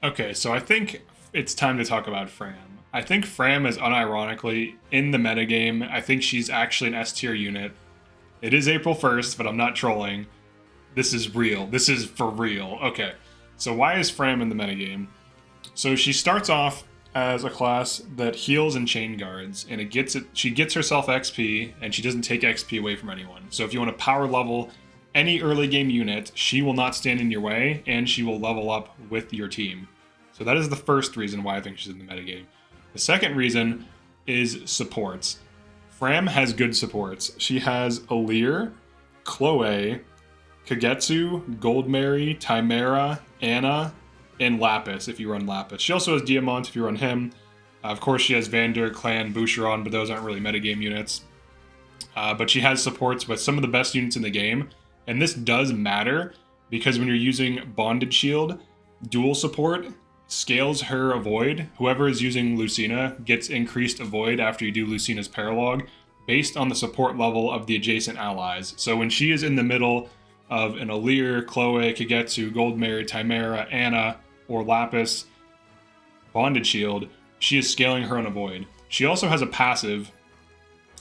Okay, so I think it's time to talk about Framme. I think Framme is unironically in the metagame. I think she's actually an S tier unit. It is April 1st, but I'm not trolling. This is real. This is for real. Okay, so why is Framme in the metagame? So she starts off as a class that heals and chain guards, and she gets herself XP, and she doesn't take XP away from anyone. So if you want to power level any early game unit, she will not stand in your way, and she will level up with your team. So that is the first reason why I think she's in the metagame. The second reason is supports. Framme has good supports. She has Alir, Chloe, Kagetsu, Goldmary, Chimera, Anna, and Lapis if you run Lapis. She also has Diamant if you run him. Of course, she has Vander, Clan, Boucheron, but those aren't really metagame units. But she has supports with some of the best units in the game. And this does matter because when you're using Bonded Shield, dual support scales her avoid. Whoever is using Lucina gets increased avoid after you do Lucina's paralog based on the support level of the adjacent allies. So when she is in the middle of an Alir, Chloe, Kagetsu, Goldmary, Chimera, Anna, or Lapis Bonded Shield, she is scaling her own avoid. She also has a passive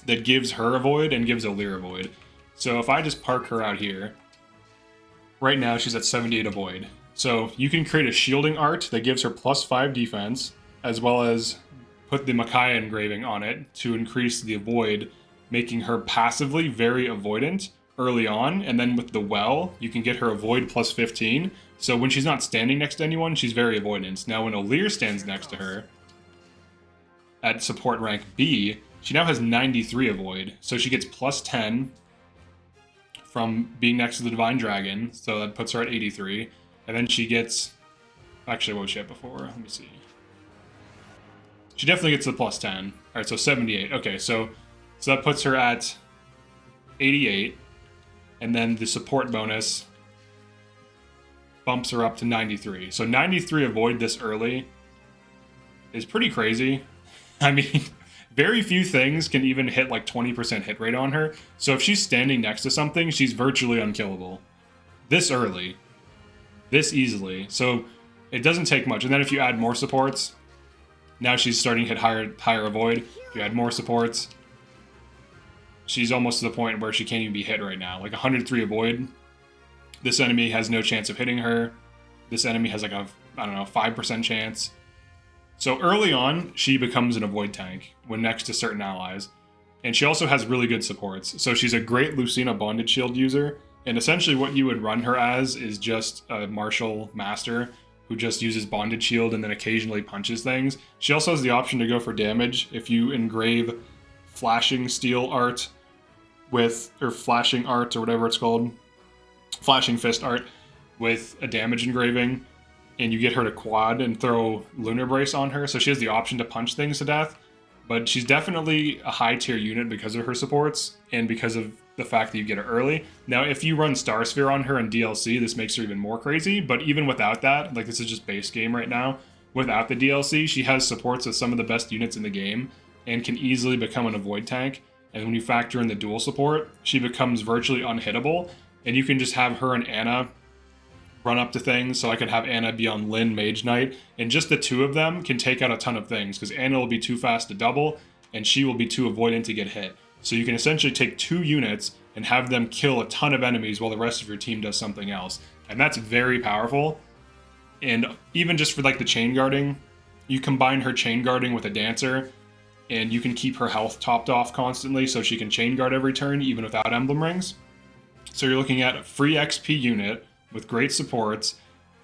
that gives her avoid and gives Alir avoid. So if I just park her out here, right now she's at 78 avoid. So you can create a shielding art that gives her +5 defense, as well as put the Micaiah engraving on it to increase the avoid, making her passively very avoidant early on. And then with the well, you can get her avoid +15. So when she's not standing next to anyone, she's very avoidant. Now when Alir stands next to her at support rank B, she now has 93 avoid. So she gets +10 from being next to the Divine Dragon. So that puts her at 83. And then she gets... Actually, what was she at before? Let me see. She definitely gets the +10. Alright, so 78. Okay, so that puts her at 88. And then the support bonus bumps her up to 93. So 93 avoid this early is pretty crazy. I mean, very few things can even hit like 20% hit rate on her. So if she's standing next to something, she's virtually unkillable. This early. This easily. So it doesn't take much. And then if you add more supports, now she's starting to hit higher avoid. If you add more supports, she's almost to the point where she can't even be hit right now. Like 103 avoid. This enemy has no chance of hitting her. This enemy has like a, I don't know, 5% chance. So early on, she becomes an avoid tank when next to certain allies. And she also has really good supports. So she's a great Lucina Bonded Shield user. And essentially what you would run her as is just a martial master who just uses Bonded Shield and then occasionally punches things. She also has the option to go for damage if you engrave Flashing Steel art with, or Flashing art or whatever it's called, Flashing Fist art with a damage engraving, and you get her to quad and throw Lunar Brace on her. So she has the option to punch things to death, but she's definitely a high tier unit because of her supports and because of the fact that you get her early. Now, if you run Star Sphere on her in DLC, this makes her even more crazy, but even without that, like this is just base game right now, without the DLC, she has supports with some of the best units in the game and can easily become an avoid tank. And when you factor in the dual support, she becomes virtually unhittable, and you can just have her and Anna run up to things. So I could have Anna be on Lyn Mage Knight, and just the two of them can take out a ton of things because Anna will be too fast to double and she will be too avoidant to get hit. So you can essentially take two units and have them kill a ton of enemies while the rest of your team does something else. And that's very powerful. And even just for like the chain guarding, you combine her chain guarding with a dancer and you can keep her health topped off constantly so she can chain guard every turn even without emblem rings. So you're looking at a free XP unit with great supports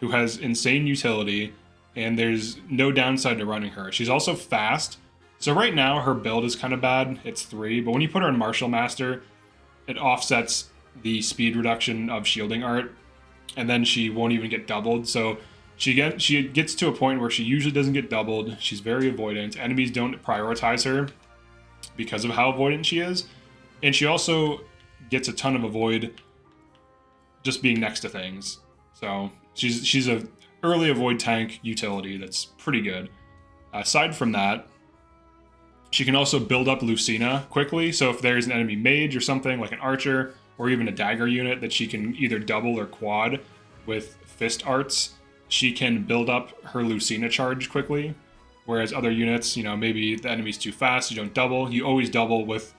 who has insane utility, and there's no downside to running her. She's also fast. So right now her build is kind of bad. It's 3, but when you put her in Martial Master, it offsets the speed reduction of shielding art, and then she won't even get doubled. So she gets to a point where she usually doesn't get doubled. She's very avoidant. Enemies don't prioritize her because of how avoidant she is. And she also gets a ton of avoid just being next to things. So she's a early avoid tank utility that's pretty good. Aside from that, she can also build up Lucina quickly. So if there's an enemy mage or something like an archer or even a dagger unit that she can either double or quad with fist arts, she can build up her Lucina charge quickly, whereas other units, you know, maybe the enemy's too fast, you don't double. You always double with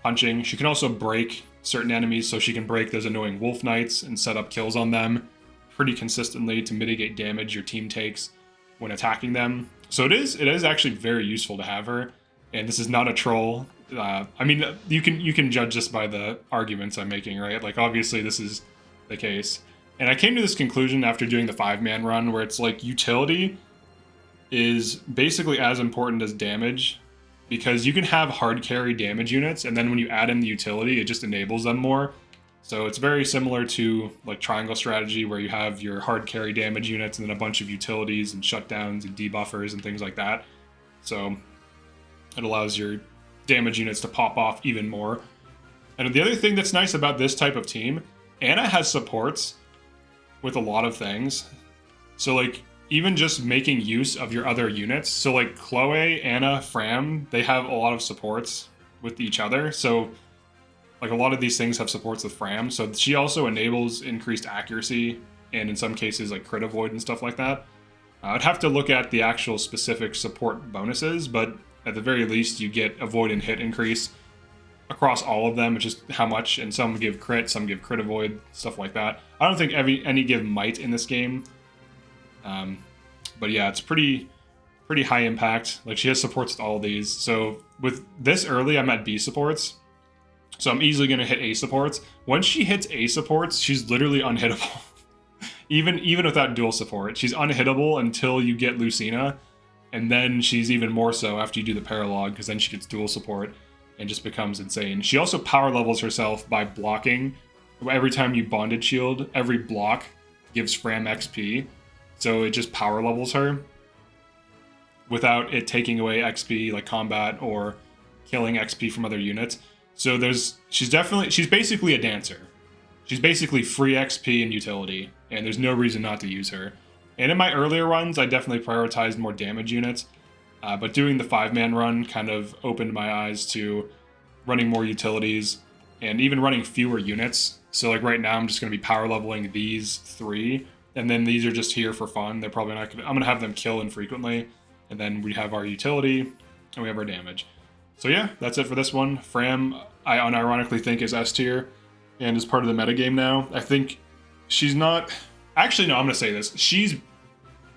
punching. She can also break certain enemies, so she can break those annoying wolf knights and set up kills on them pretty consistently to mitigate damage your team takes when attacking them. So it is actually very useful to have her, and this is not a troll. I mean, you can judge this by the arguments I'm making, right? Like, obviously this is the case. And I came to this conclusion after doing the 5-man run, where it's like utility is basically as important as damage, because you can have hard carry damage units, and then when you add in the utility, it just enables them more. So it's very similar to like triangle strategy, where you have your hard carry damage units and then a bunch of utilities and shutdowns and debuffers and things like that. So it allows your damage units to pop off even more. And the other thing that's nice about this type of team, Anna has supports with a lot of things. So like, even just making use of your other units. So like Chloe, Anna, Framme, they have a lot of supports with each other. So like a lot of these things have supports with Framme. So she also enables increased accuracy and in some cases like crit avoid and stuff like that. I'd have to look at the actual specific support bonuses, but at the very least you get avoid and hit increase across all of them. It's just how much, and some give crit, some give crit avoid, stuff like that. I don't think any give might in this game. But yeah, it's pretty high impact. Like, she has supports with all of these. So with this early, I'm at B supports. So I'm easily going to hit A supports. Once she hits A supports, she's literally unhittable. even without dual support. She's unhittable until you get Lucina. And then she's even more so after you do the paralog, because then she gets dual support and just becomes insane. She also power levels herself by blocking. Every time you bonded shield, every block gives Framme XP. So it just power levels her without it taking away XP like combat or killing XP from other units. So she's basically a dancer. She's basically free XP and utility, and there's no reason not to use her. And in my earlier runs, I definitely prioritized more damage units, but doing the 5-man run kind of opened my eyes to running more utilities and even running fewer units. So like right now, I'm just going to be power leveling these 3. And then these are just here for fun. They're probably not going to... I'm going to have them kill infrequently. And then we have our utility, and we have our damage. So yeah, that's it for this one. Framme, I unironically think, is S tier, and is part of the metagame now. I think she's not... Actually, no, I'm going to say this.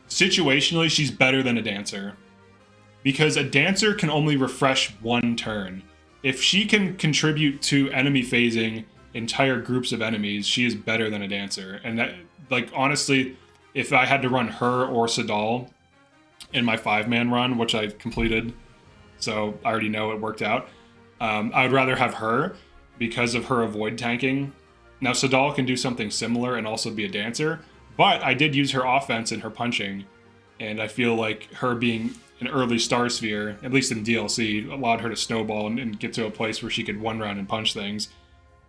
Situationally, she's better than a dancer. Because a dancer can only refresh one turn. If she can contribute to enemy phasing entire groups of enemies, she is better than a dancer. And that... Like, honestly, if I had to run her or Sadal in my 5-man run, which I completed, so I already know it worked out, I would rather have her because of her avoid tanking. Now, Sadal can do something similar and also be a dancer, but I did use her offense and her punching, and I feel like her being an early Star Sphere, at least in DLC, allowed her to snowball and get to a place where she could one round and punch things.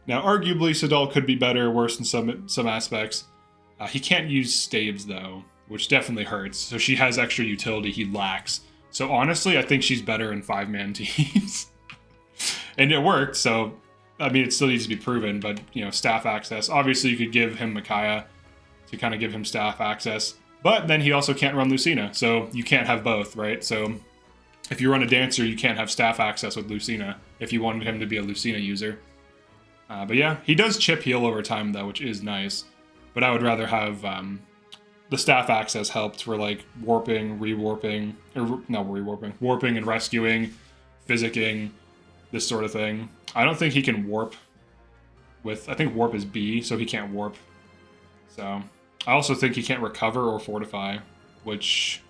Now, arguably, Sadal could be better or worse in some aspects. He can't use staves, though, which definitely hurts. So she has extra utility he lacks. So honestly, I think she's better in 5-man teams. And it worked, so, I mean, it still needs to be proven, but, you know, staff access. Obviously, you could give him Micaiah to kind of give him staff access, but then he also can't run Lucina, so you can't have both, right? So if you run a dancer, you can't have staff access with Lucina if you wanted him to be a Lucina user. But yeah, he does chip heal over time, though, which is nice. But I would rather have the staff access helped for like warping, rewarping, or not rewarping, warping and rescuing, physicking, this sort of thing. I don't think he can warp with, I think warp is B, so he can't warp. So I also think he can't recover or fortify, which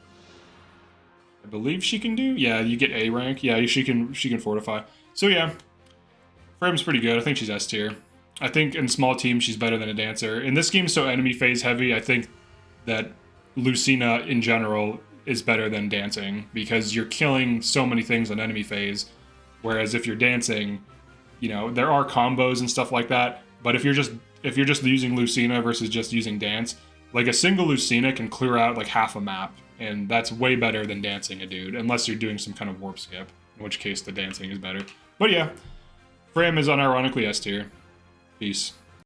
I believe she can do. Yeah, you get A rank. Yeah, she can fortify. So yeah, Framme's pretty good. I think she's S tier. I think in small teams, she's better than a dancer. In this game, so enemy phase heavy, I think that Lucina in general is better than dancing because you're killing so many things on enemy phase. Whereas if you're dancing, you know, there are combos and stuff like that. But if you're just using Lucina versus just using dance, like a single Lucina can clear out like half a map. And that's way better than dancing a dude, unless you're doing some kind of warp skip, in which case the dancing is better. But yeah, Framme is unironically S tier. Peace.